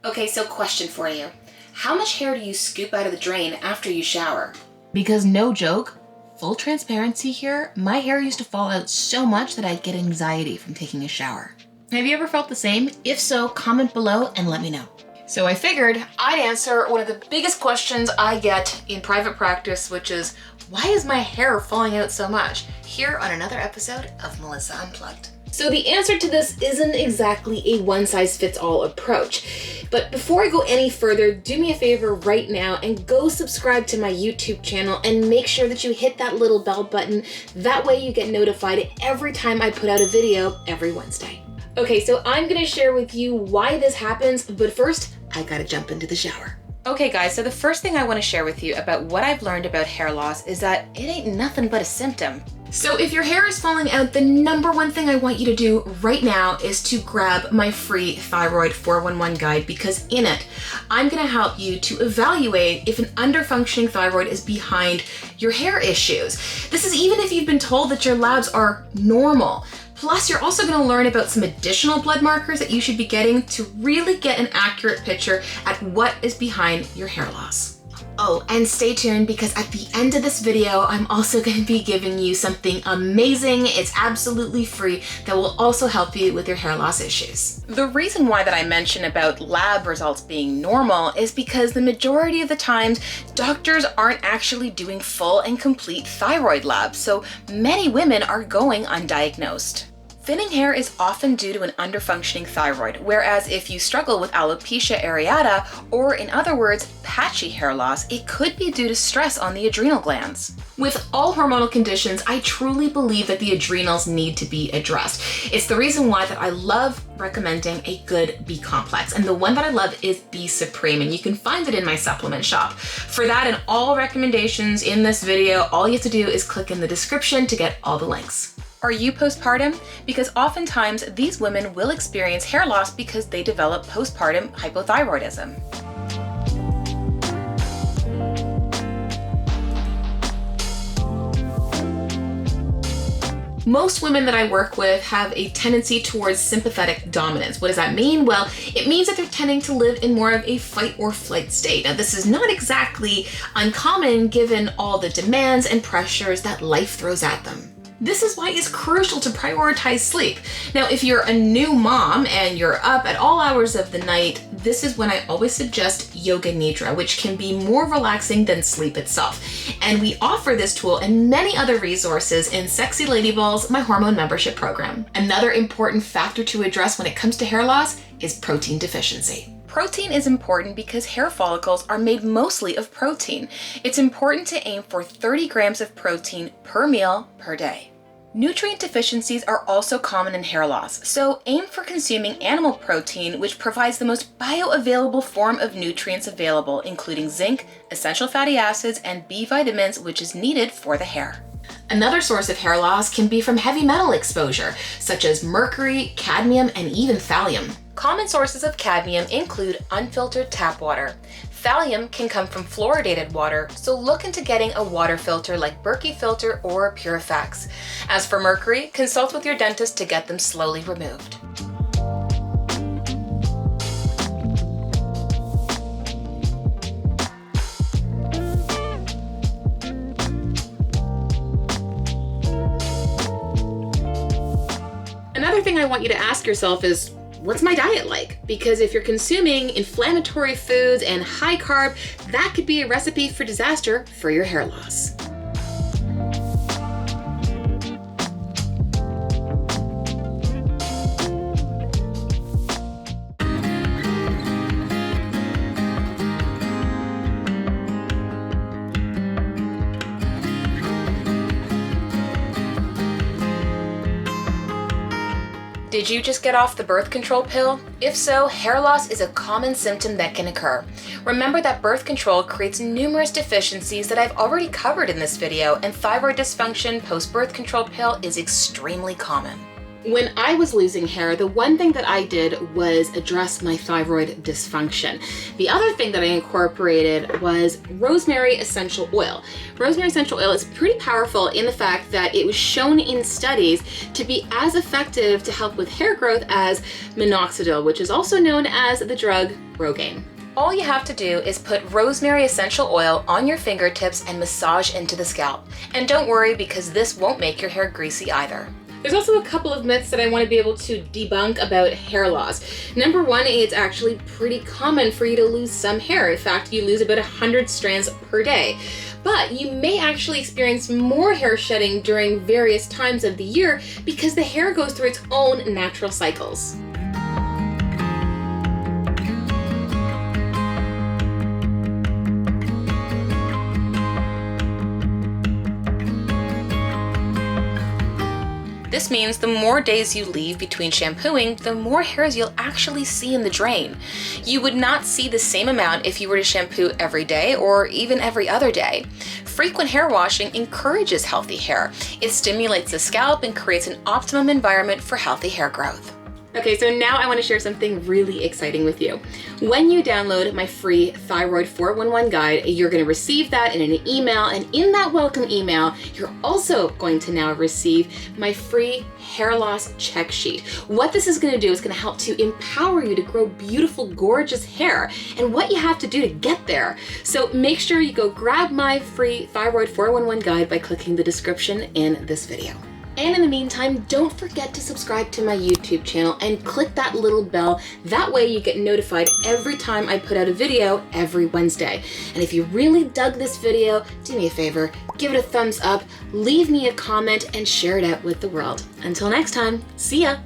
Okay, so question for you. How much hair do you scoop out of the drain after you shower? Because no joke, full transparency here, my hair used to fall out so much that I'd get anxiety from taking a shower. Have you ever felt the same? If so, comment below and let me know. So I figured I'd answer one of the biggest questions I get in private practice, which is, why is my hair falling out so much? Here on another episode of Melissa Unplugged. So the answer to this isn't exactly a one-size-fits-all approach. But before I go any further, do me a favor right now and go subscribe to my YouTube channel and make sure that you hit that little bell button. That way you get notified every time I put out a video every Wednesday. Okay, so I'm gonna share with you why this happens, but first, I gotta jump into the shower. Okay guys, so the first thing I wanna share with you about what I've learned about hair loss is that it ain't nothing but a symptom. So if your hair is falling out, the number one thing I want you to do right now is to grab my free Thyroid 411 guide, because in it, I'm gonna help you to evaluate if an underfunctioning thyroid is behind your hair issues. This is even if you've been told that your labs are normal. Plus, you're also gonna learn about some additional blood markers that you should be getting to really get an accurate picture at what is behind your hair loss. Oh, and stay tuned because at the end of this video, I'm also going to be giving you something amazing. It's absolutely free that will also help you with your hair loss issues. The reason why that I mention about lab results being normal is because the majority of the times, doctors aren't actually doing full and complete thyroid labs, so many women are going undiagnosed. Thinning hair is often due to an underfunctioning thyroid, whereas if you struggle with alopecia areata, or in other words, patchy hair loss, it could be due to stress on the adrenal glands. With all hormonal conditions, I truly believe that the adrenals need to be addressed. It's the reason why that I love recommending a good B complex, and the one that I love is B Supreme, and you can find it in my supplement shop. For that and all recommendations in this video, all you have to do is click in the description to get all the links. Are you postpartum? Because oftentimes these women will experience hair loss because they develop postpartum hypothyroidism. Most women that I work with have a tendency towards sympathetic dominance. What does that mean? Well, it means that they're tending to live in more of a fight or flight state. Now, this is not exactly uncommon given all the demands and pressures that life throws at them. This is why it's crucial to prioritize sleep. Now, if you're a new mom and you're up at all hours of the night, this is when I always suggest Yoga Nidra, which can be more relaxing than sleep itself. And we offer this tool and many other resources in Sexy Lady Balls, my hormone membership program. Another important factor to address when it comes to hair loss is protein deficiency. Protein is important because hair follicles are made mostly of protein. It's important to aim for 30 grams of protein per meal per day. Nutrient deficiencies are also common in hair loss, so aim for consuming animal protein, which provides the most bioavailable form of nutrients available, including zinc, essential fatty acids, and B vitamins, which is needed for the hair. Another source of hair loss can be from heavy metal exposure, such as mercury, cadmium, and even thallium. Common sources of cadmium include unfiltered tap water. Thallium can come from fluoridated water, so look into getting a water filter like Berkey filter or Purifacts. As for mercury, consult with your dentist to get them slowly removed. Another thing I want you to ask yourself is, what's my diet like? Because if you're consuming inflammatory foods and high carb, that could be a recipe for disaster for your hair loss. Did you just get off the birth control pill? If so, hair loss is a common symptom that can occur. Remember that birth control creates numerous deficiencies that I've already covered in this video, and thyroid dysfunction post-birth control pill is extremely common. When I was losing hair, the one thing that I did was address my thyroid dysfunction. The other thing that I incorporated was rosemary essential oil. Rosemary essential oil is pretty powerful in the fact that it was shown in studies to be as effective to help with hair growth as minoxidil, which is also known as the drug Rogaine. All you have to do is put rosemary essential oil on your fingertips and massage into the scalp. And don't worry, because this won't make your hair greasy either. There's also a couple of myths that I want to be able to debunk about hair loss. Number one, it's actually pretty common for you to lose some hair. In fact, you lose about 100 strands per day. But you may actually experience more hair shedding during various times of the year because the hair goes through its own natural cycles. This means the more days you leave between shampooing, the more hairs you'll actually see in the drain. You would not see the same amount if you were to shampoo every day or even every other day. Frequent hair washing encourages healthy hair. It stimulates the scalp and creates an optimum environment for healthy hair growth. Okay, so now I want to share something really exciting with you. When you download my free Thyroid 411 guide, you're going to receive that in an email, and in that welcome email, you're also going to now receive my free hair loss check sheet. What this is going to do is going to help to empower you to grow beautiful, gorgeous hair, and what you have to do to get there. So make sure you go grab my free Thyroid 411 guide by clicking the description in this video. And in the meantime, don't forget to subscribe to my YouTube channel and click that little bell. That way you get notified every time I put out a video every Wednesday. And if you really dug this video, do me a favor, give it a thumbs up, leave me a comment, and share it out with the world. Until next time, see ya!